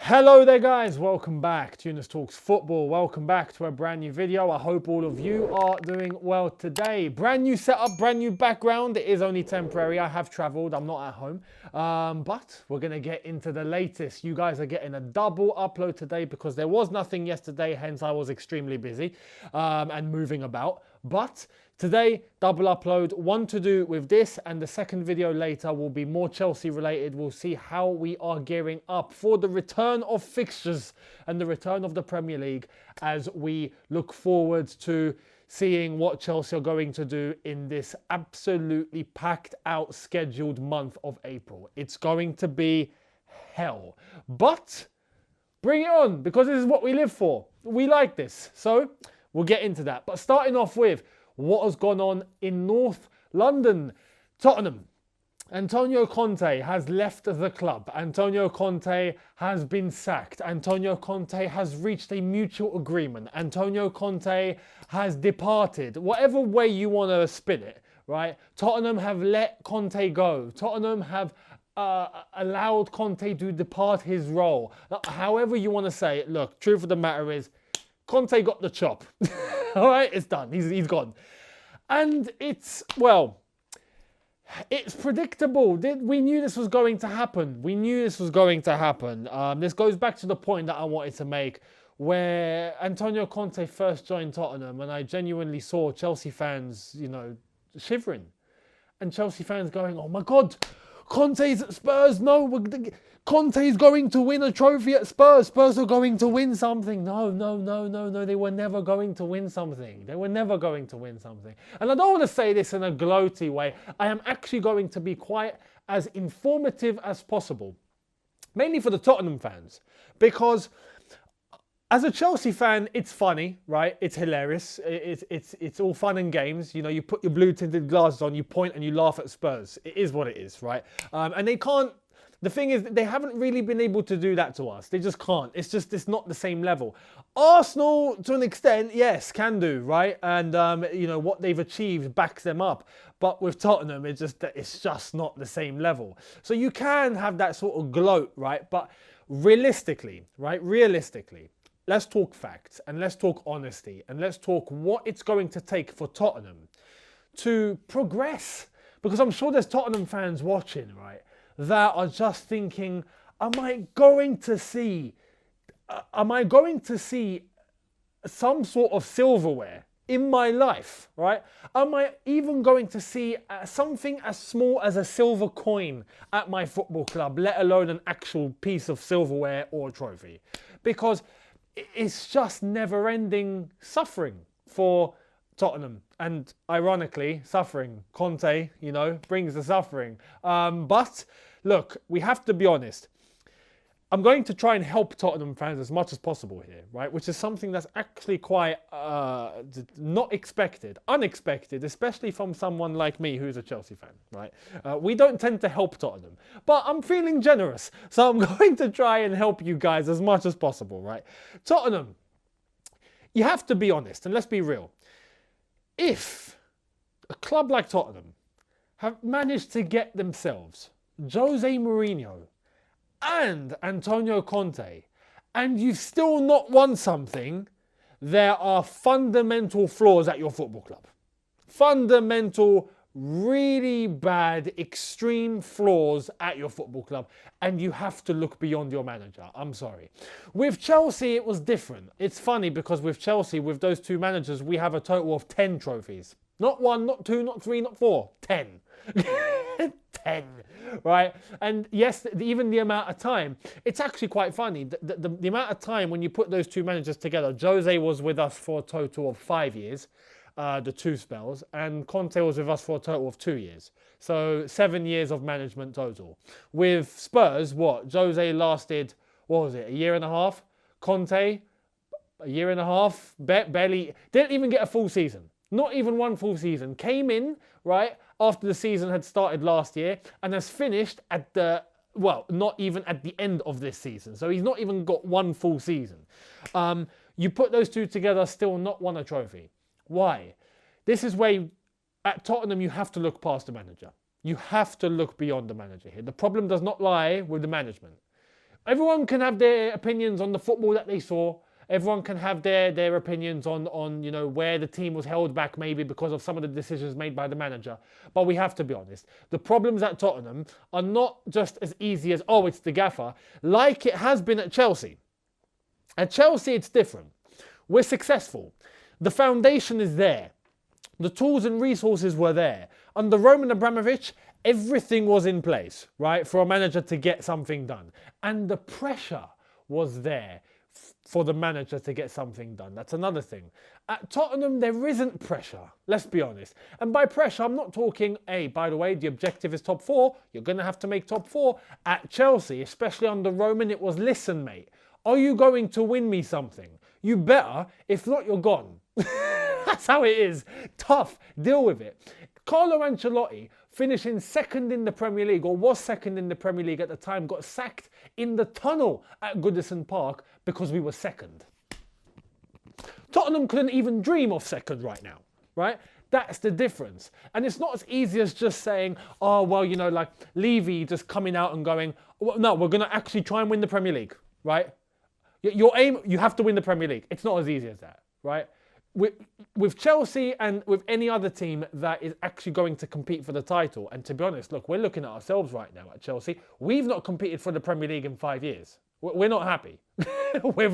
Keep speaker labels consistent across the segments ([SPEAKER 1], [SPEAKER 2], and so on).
[SPEAKER 1] Hello there guys, welcome back to Younes Talks Football. Welcome back to a brand new video. I hope all of you are doing well today. Brand new setup, brand new background. It is only temporary. I have traveled, I'm not at home. But we're going to get into the latest. You guys are getting a double upload today because there was nothing yesterday, hence I was extremely busy and moving about. But today, double upload, one to do with this, and the second video later will be more Chelsea related. We'll see how we are gearing up for the return of fixtures and the return of the Premier League as we look forward to seeing what Chelsea are going to do in this absolutely packed out scheduled month of April. It's going to be hell. But bring it on, because this is what we live for. We like this. So we'll get into that. But starting off with what has gone on in North London. Tottenham. Antonio Conte has left the club. Antonio Conte has been sacked. Antonio Conte has reached a mutual agreement. Antonio Conte has departed. Whatever way you want to spin it, right? Tottenham have let Conte go. Tottenham have allowed Conte to depart his role. However you want to say it. Look, truth of the matter is, Conte got the chop. All right, it's done. He's gone. And it's predictable. We knew this was going to happen. This goes back to the point that I wanted to make where Antonio Conte first joined Tottenham, and I genuinely saw Chelsea fans, shivering. And Chelsea fans going, oh my God, Conte's at Spurs. No, Conte's going to win a trophy at Spurs. Spurs are going to win something. No. They were never going to win something. And I don't want to say this in a gloaty way. I am actually going to be quite as informative as possible. Mainly for the Tottenham fans. Because as a Chelsea fan, it's funny, right? It's hilarious. It's all fun and games. You put your blue tinted glasses on, you point and you laugh at Spurs. It is what it is, right? And they can't. The thing is, they haven't really been able to do that to us. They just can't. It's not the same level. Arsenal, to an extent, yes, can do, right? And, what they've achieved backs them up. But with Tottenham, it's just not the same level. So you can have that sort of gloat, right? But realistically, let's talk facts and let's talk honesty and let's talk what it's going to take for Tottenham to progress. Because I'm sure there's Tottenham fans watching, right, that are just thinking, am I going to see some sort of silverware in my life, right? Am I even going to see something as small as a silver coin at my football club, let alone an actual piece of silverware or trophy? Because it's just never-ending suffering for Tottenham. And ironically, suffering. Conte, brings the suffering. But look, we have to be honest. I'm going to try and help Tottenham fans as much as possible here, right? Which is something that's actually quite not expected, unexpected, especially from someone like me who's a Chelsea fan, right? We don't tend to help Tottenham, but I'm feeling generous. So I'm going to try and help you guys as much as possible, right? Tottenham, you have to be honest and let's be real. If a club like Tottenham have managed to get themselves Jose Mourinho and Antonio Conte, and you've still not won something, there are fundamental flaws at your football club. Fundamental, really bad, extreme flaws at your football club, and you have to look beyond your manager. I'm sorry. With Chelsea, it was different. It's funny because with Chelsea, with those two managers, we have a total of 10 trophies. Not 1, not 2, not 3, not 4. 10. 10, right? And yes, even the amount of time, it's actually quite funny. The amount of time when you put those two managers together, Jose was with us for a total of 5 years. The two spells, and Conte was with us for a total of 2 years. So 7 years of management total. With Spurs, Jose lasted, a year and a half? Conte, a year and a half? Barely, didn't even get a full season. Not even one full season. Came in, right, after the season had started last year, and has finished at not even at the end of this season. So he's not even got one full season. You put those two together, still not won a trophy. Why? This is where, at Tottenham, you have to look past the manager. You have to look beyond the manager here. The problem does not lie with the management. Everyone can have their opinions on the football that they saw. Everyone can have their opinions on you know, where the team was held back maybe because of some of the decisions made by the manager. But we have to be honest. The problems at Tottenham are not just as easy as, oh, it's the gaffer, like it has been at Chelsea. At Chelsea, it's different. We're successful. The foundation is there. The tools and resources were there. Under Roman Abramovich, everything was in place, right, for a manager to get something done. And the pressure was there for the manager to get something done. That's another thing. At Tottenham, there isn't pressure. Let's be honest. And by pressure, I'm not talking, hey, by the way, the objective is top 4. You're going to have to make top 4. At Chelsea, especially under Roman, it was, listen, mate, are you going to win me something? You better. If not, you're gone. That's how it is. Tough. Deal with it. Carlo Ancelotti, finishing second in the Premier League, or was second in the Premier League at the time, got sacked in the tunnel at Goodison Park because we were second. Tottenham couldn't even dream of second right now, right? That's the difference. And it's not as easy as just saying, oh, well, you know, like Levy just coming out and going, well, no, we're going to actually try and win the Premier League, right? Your aim, you have to win the Premier League. It's not as easy as that, right? With Chelsea and with any other team that is actually going to compete for the title, and to be honest, look, we're looking at ourselves right now at Chelsea. We've not competed for the Premier League in 5 years. We're not happy. we're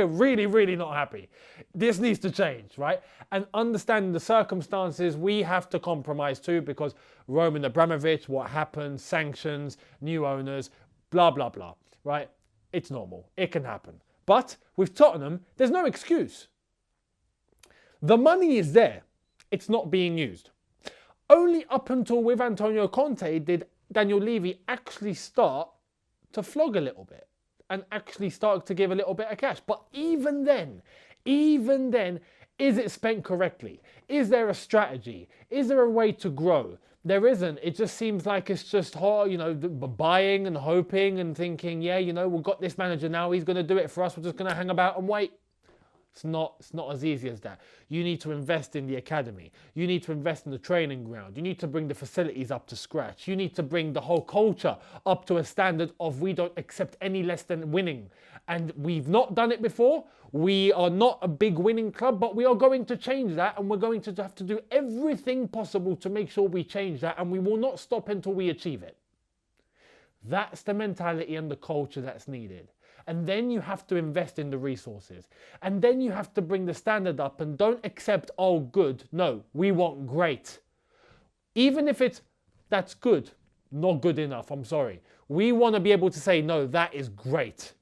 [SPEAKER 1] really, really not happy. This needs to change, right? And understanding the circumstances, we have to compromise too, because Roman Abramovich, what happened, sanctions, new owners, blah, blah, blah, right? It's normal. It can happen. But with Tottenham, there's no excuse. The money is there. It's not being used. Only up until with Antonio Conte did Daniel Levy actually start to flog a little bit and actually start to give a little bit of cash. But even then, is it spent correctly? Is there a strategy? Is there a way to grow? There isn't. It just seems like it's just, you know, buying and hoping and thinking, yeah, you know, we've got this manager now. He's going to do it for us. We're just going to hang about and wait. It's not as easy as that. You need to invest in the academy. You need to invest in the training ground. You need to bring the facilities up to scratch. You need to bring the whole culture up to a standard of we don't accept any less than winning. And we've not done it before. We are not a big winning club, but we are going to change that, and we're going to have to do everything possible to make sure we change that, and we will not stop until we achieve it. That's the mentality and the culture that's needed. And then you have to invest in the resources. And then you have to bring the standard up and don't accept, oh, good. No, we want great. Even if that's good, not good enough, I'm sorry. We want to be able to say, no, that is great.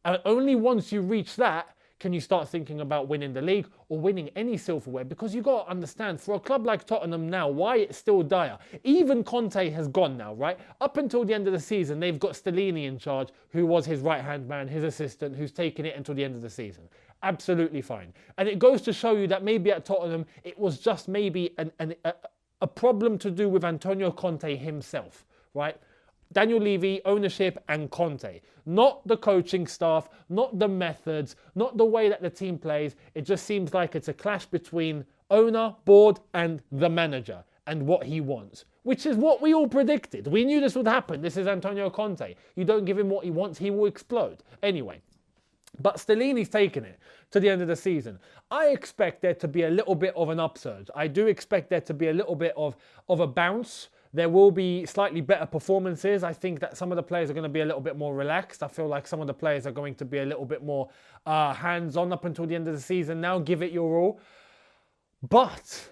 [SPEAKER 1] And only once you reach that, can you start thinking about winning the league or winning any silverware? Because you've got to understand, for a club like Tottenham now, why it's still dire. Even Conte has gone now, right? Up until the end of the season, they've got Stellini in charge, who was his right-hand man, his assistant, who's taken it until the end of the season. Absolutely fine. And it goes to show you that maybe at Tottenham, it was just maybe a problem to do with Antonio Conte himself, right? Daniel Levy, ownership, and Conte. Not the coaching staff, not the methods, not the way that the team plays. It just seems like it's a clash between owner, board, and the manager and what he wants, which is what we all predicted. We knew this would happen. This is Antonio Conte. You don't give him what he wants, he will explode. Anyway, but Stellini's taken it to the end of the season. I expect there to be a little bit of an upsurge. I do expect there to be a little bit of a bounce. There will be slightly better performances. I think that some of the players are going to be a little bit more relaxed. I feel like some of the players are going to be a little bit more hands-on up until the end of the season. Now give it your all. But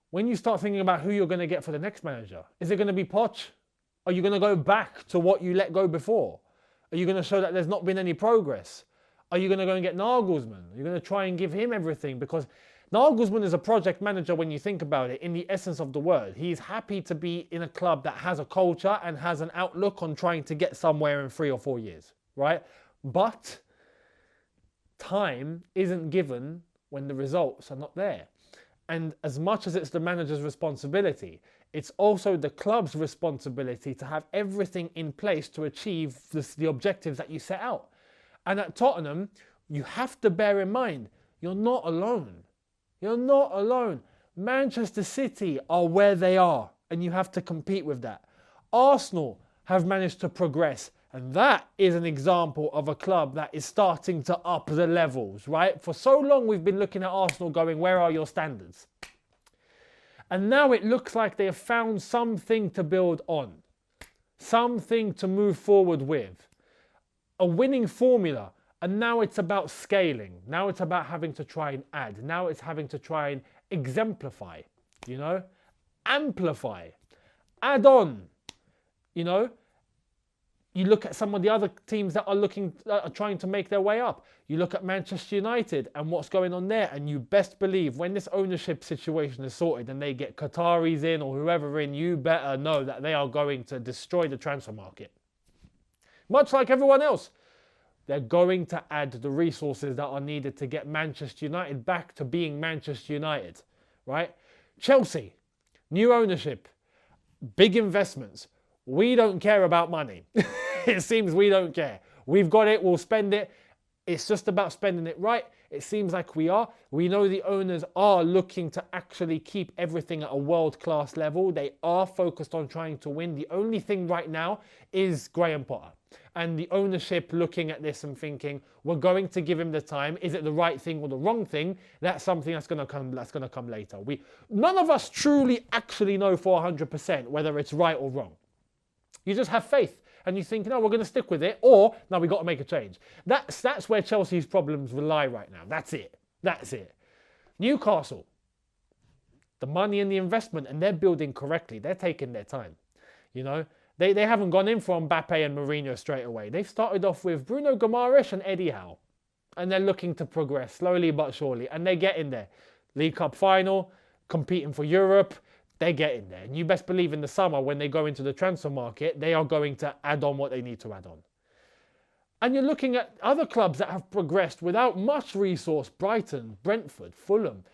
[SPEAKER 1] when you start thinking about who you're going to get for the next manager, is it going to be Poch? Are you going to go back to what you let go before? Are you going to show that there's not been any progress? Are you going to go and get Nagelsmann? Are you going to try and give him everything? Because Nagelsmann is a project manager when you think about it, in the essence of the word. He's happy to be in a club that has a culture and has an outlook on trying to get somewhere in 3 or 4 years, right? But time isn't given when the results are not there. And as much as it's the manager's responsibility, it's also the club's responsibility to have everything in place to achieve the objectives that you set out. And at Tottenham, you have to bear in mind, you're not alone. You're not alone. Manchester City are where they are, and you have to compete with that. Arsenal have managed to progress And that is an example of a club that is starting to up the levels, right? For so long, we've been looking at Arsenal going, where are your standards? And now it looks like they have found something to build on, something to move forward with, a winning formula. And now it's about scaling. Now it's about having to try and add. Now it's having to try and exemplify, amplify, add on, You look at some of the other teams that are trying to make their way up. You look at Manchester United and what's going on there, and you best believe when this ownership situation is sorted and they get Qataris in or whoever in, you better know that they are going to destroy the transfer market. Much like everyone else, they're going to add the resources that are needed to get Manchester United back to being Manchester United, right? Chelsea, new ownership, big investments. We don't care about money. It seems we don't care. We've got it, we'll spend it. It's just about spending it right. It seems like we are. We know the owners are looking to actually keep everything at a world-class level. They are focused on trying to win. The only thing right now is Graham Potter. And the ownership looking at this and thinking, we're going to give him the time. Is it the right thing or the wrong thing? That's something that's going to come later. None of us truly actually know for 100% whether it's right or wrong. You just have faith and you think, no, we're going to stick with it, or no, we've got to make a change. That's where Chelsea's problems lie right now. That's it. Newcastle, the money and the investment, and they're building correctly. They're taking their time. They haven't gone in for Mbappe and Mourinho straight away. They've started off with Bruno Guimaraes and Eddie Howe. And they're looking to progress slowly but surely. And they get in there. League Cup final, competing for Europe. They get in there. And you best believe in the summer when they go into the transfer market, they are going to add on what they need to add on. And you're looking at other clubs that have progressed without much resource. Brighton, Brentford, Fulham.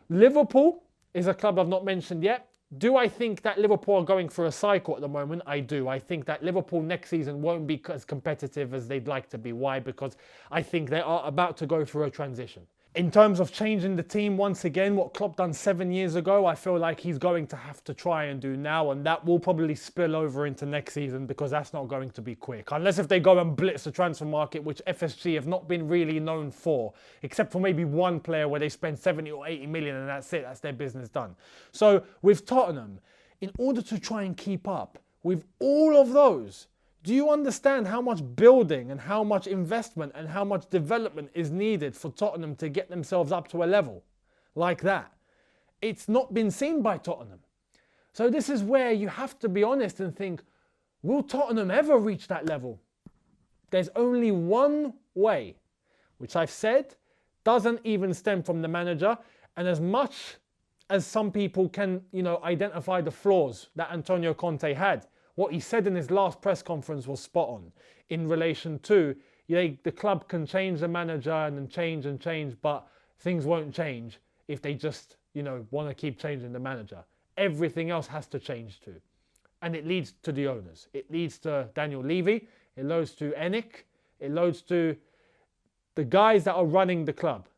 [SPEAKER 1] Liverpool is a club I've not mentioned yet. Do I think that Liverpool are going for a cycle at the moment? I do. I think that Liverpool next season won't be as competitive as they'd like to be. Why? Because I think they are about to go through a transition. In terms of changing the team, once again, what Klopp done 7 years ago, I feel like he's going to have to try and do now, and that will probably spill over into next season because that's not going to be quick. Unless if they go and blitz the transfer market, which FSG have not been really known for, except for maybe one player where they spend 70 or 80 million and that's it, that's their business done. So with Tottenham, in order to try and keep up with all of those, do you understand how much building and how much investment and how much development is needed for Tottenham to get themselves up to a level like that? It's not been seen by Tottenham. So this is where you have to be honest and think, will Tottenham ever reach that level? There's only one way, which I've said doesn't even stem from the manager. And as much as some people can, identify the flaws that Antonio Conte had, what he said in his last press conference was spot on in relation to the club can change the manager and change, but things won't change if they just, want to keep changing the manager. Everything else has to change too. And it leads to the owners. It leads to Daniel Levy. It leads to Enick. It leads to the guys that are running the club.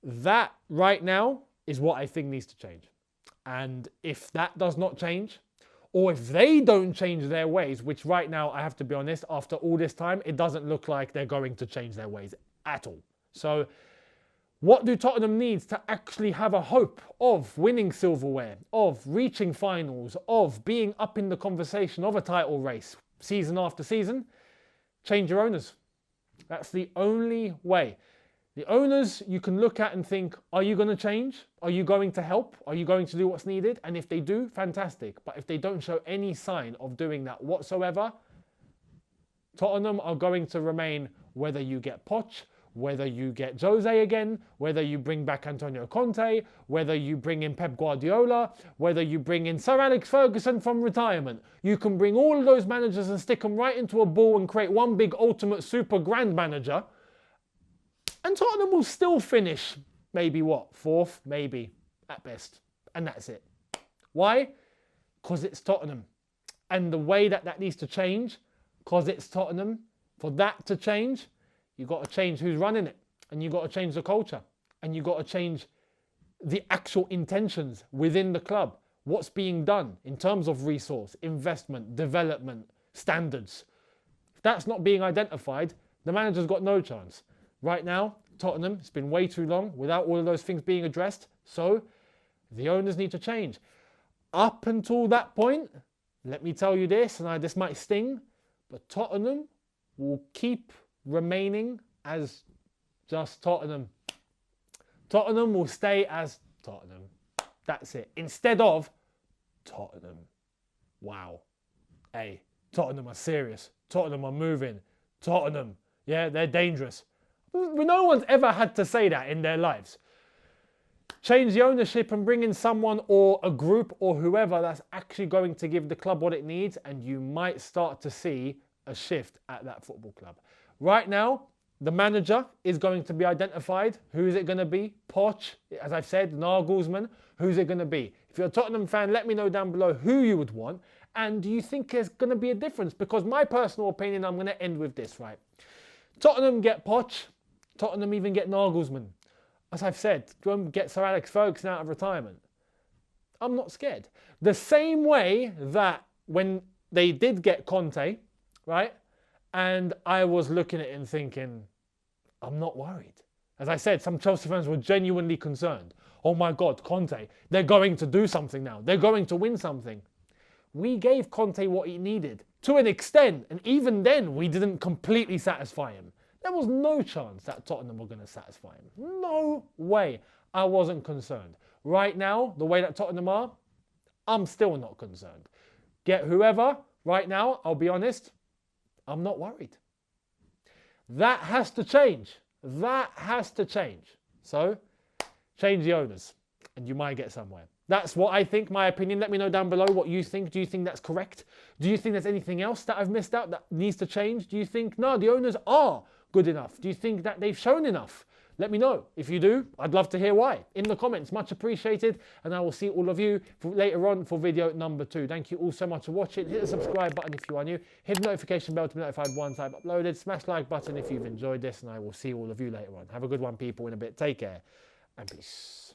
[SPEAKER 1] That right now is what I think needs to change. And if that does not change, or if they don't change their ways, which right now, I have to be honest, after all this time, it doesn't look like they're going to change their ways at all. So what do Tottenham need to actually have a hope of winning silverware, of reaching finals, of being up in the conversation of a title race season after season? Change your owners. That's the only way. The owners you can look at and think, are you going to change? Are you going to help? Are you going to do what's needed? And if they do, fantastic. But if they don't show any sign of doing that whatsoever, Tottenham are going to remain, whether you get Poch, whether you get Jose again, whether you bring back Antonio Conte, whether you bring in Pep Guardiola, whether you bring in Sir Alex Ferguson from retirement. You can bring all of those managers and stick them right into a ball and create one big ultimate super grand manager. And Tottenham will still finish maybe fourth, maybe at best. And that's it. Why? Because it's Tottenham. And the way that needs to change, because it's Tottenham, for that to change, you've got to change who's running it. And you've got to change the culture. And you've got to change the actual intentions within the club. What's being done in terms of resource, investment, development, standards. If that's not being identified, the manager's got no chance. Right now, Tottenham, it's been way too long without all of those things being addressed. So the owners need to change. Up until that point, let me tell you this, and this might sting, but Tottenham will keep remaining as just Tottenham. Tottenham will stay as Tottenham. That's it. Instead of Tottenham. Wow. Hey, Tottenham are serious. Tottenham are moving. Tottenham, yeah, they're dangerous. No one's ever had to say that in their lives. Change the ownership and bring in someone or a group or whoever that's actually going to give the club what it needs, and you might start to see a shift at that football club. Right now, the manager is going to be identified. Who is it going to be? Poch, as I've said, Nagelsmann. Who's it going to be? If you're a Tottenham fan, let me know down below who you would want. And do you think there's going to be a difference? Because my personal opinion, I'm going to end with this, right? Tottenham get Poch. Tottenham even get Nagelsmann. As I've said, go and get Sir Alex Ferguson out of retirement. I'm not scared. The same way that when they did get Conte, right? And I was looking at it and thinking, I'm not worried. As I said, some Chelsea fans were genuinely concerned. Oh my God, Conte, they're going to do something now. They're going to win something. We gave Conte what he needed to an extent. And even then, we didn't completely satisfy him. There was no chance that Tottenham were going to satisfy him. No way. I wasn't concerned. Right now, the way that Tottenham are, I'm still not concerned. Get whoever, right now, I'll be honest, I'm not worried. That has to change. That has to change. So, change the owners, and you might get somewhere. That's what I think, my opinion. Let me know down below what you think. Do you think that's correct? Do you think there's anything else that I've missed out that needs to change? Do you think, no, the owners are good enough? Do you think that they've shown enough? Let me know. If you do, I'd love to hear why. In the comments, much appreciated. And I will see all of you later on for video number 2. Thank you all so much for watching. Hit the subscribe button if you are new. Hit the notification bell to be notified once I've uploaded. Smash the like button if you've enjoyed this. And I will see all of you later on. Have a good one, people, in a bit. Take care and peace.